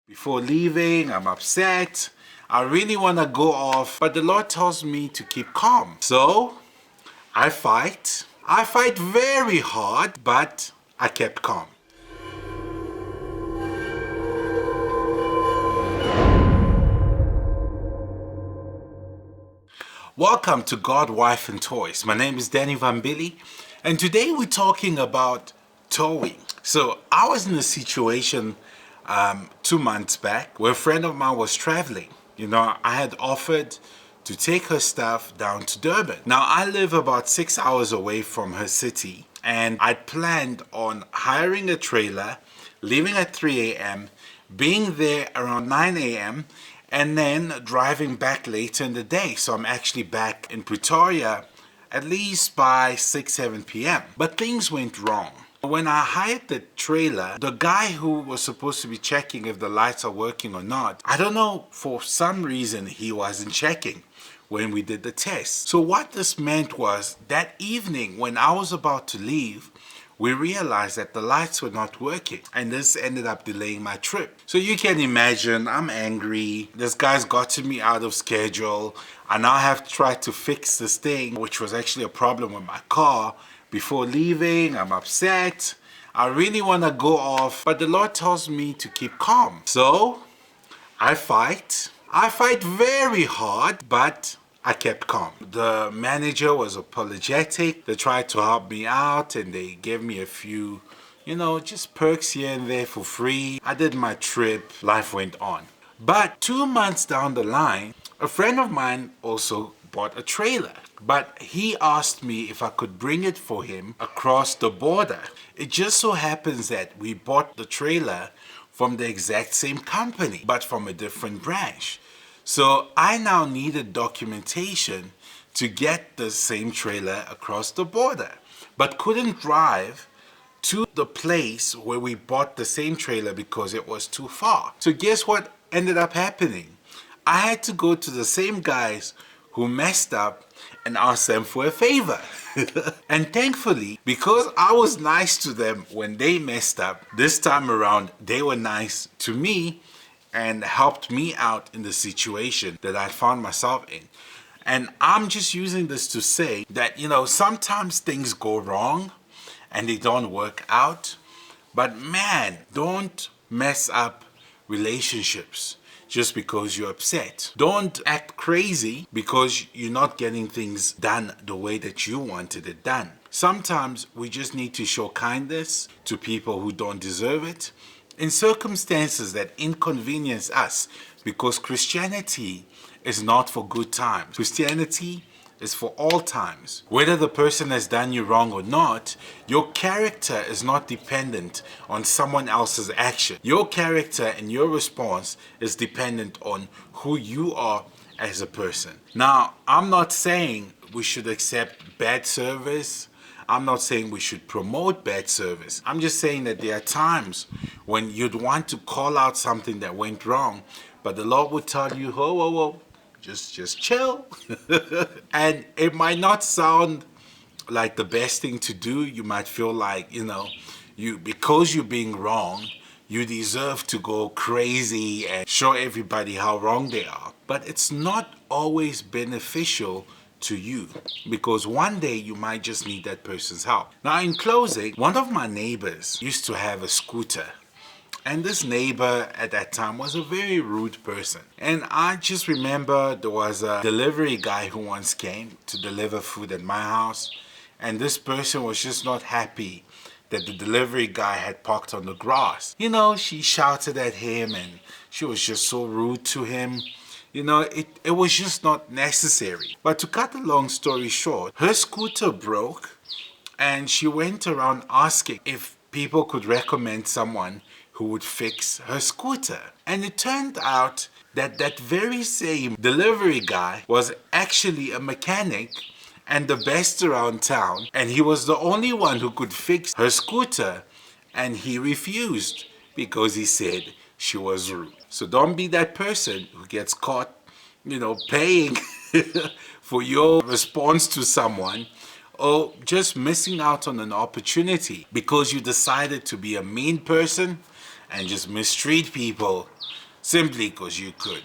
Before leaving, I'm upset. I really want to go off, but the Lord tells me to keep calm. So I fight. I fight very hard, but I kept calm. Welcome to God, Wife and Toys. My name is Danny Van Billy, and today we're talking about towing. So I was in a situation 2 months back where a friend of mine was traveling. I had offered to take her stuff down to Durban. Now I live about 6 hours away from her city, and I'd planned on hiring a trailer, leaving at 3 a.m., being there around 9 a.m., and then driving back later in the day. So I'm actually back in Pretoria at least by 6-7 p.m. But things went wrong. When I hired the trailer, the guy who was supposed to be checking if the lights are working or not, I don't know, for some reason he wasn't checking when we did the test. So what this meant was that evening when I was about to leave, we realized that the lights were not working, and this ended up delaying my trip. So you can imagine, I'm angry. This guy's gotten me out of schedule. I now have to try to fix this thing, which was actually a problem with my car. Before leaving, I'm upset. I really want to go off, but the Lord tells me to keep calm. So I fight. I fight very hard, but I kept calm. The manager was apologetic. They tried to help me out and they gave me a few, just perks here and there for free. I did my trip. Life went on. But 2 months down the line, a friend of mine also bought a trailer. But he asked me if I could bring it for him across the border. It just so happens that we bought the trailer from the exact same company, but from a different branch. So I now needed documentation to get the same trailer across the border, but couldn't drive to the place where we bought the same trailer because it was too far. So guess what ended up happening? I had to go to the same guys who messed up and ask them for a favor. And thankfully, because I was nice to them when they messed up, this time around they were nice to me and helped me out in the situation that I found myself in. And I'm just using this to say that, sometimes things go wrong and they don't work out. But man, don't mess up relationships just because you're upset. Don't act crazy because you're not getting things done the way that you wanted it done. Sometimes we just need to show kindness to people who don't deserve it in circumstances that inconvenience us, because Christianity is not for good times. Christianity is for all times. Whether the person has done you wrong or not, your character is not dependent on someone else's action. Your character and your response is dependent on who you are as a person. Now, I'm not saying we should accept bad service. I'm not saying we should promote bad service. I'm just saying that there are times when you'd want to call out something that went wrong, but the Lord would tell you, whoa, just chill. And it might not sound like the best thing to do. You might feel like, because you're being wrong, you deserve to go crazy and show everybody how wrong they are. But it's not always beneficial to you, because one day you might just need that person's help. Now, in closing, one of my neighbors used to have a scooter. And this neighbor at that time was a very rude person. And I just remember there was a delivery guy who once came to deliver food at my house. And this person was just not happy that the delivery guy had parked on the grass. She shouted at him and she was just so rude to him. It was just not necessary. But to cut a long story short, her scooter broke and she went around asking if people could recommend someone who would fix her scooter. And it turned out that that very same delivery guy was actually a mechanic and the best around town, and he was the only one who could fix her scooter, and he refused because he said she was rude. So don't be that person who gets caught, paying for your response to someone, or just missing out on an opportunity because you decided to be a mean person and just mistreat people simply because you could.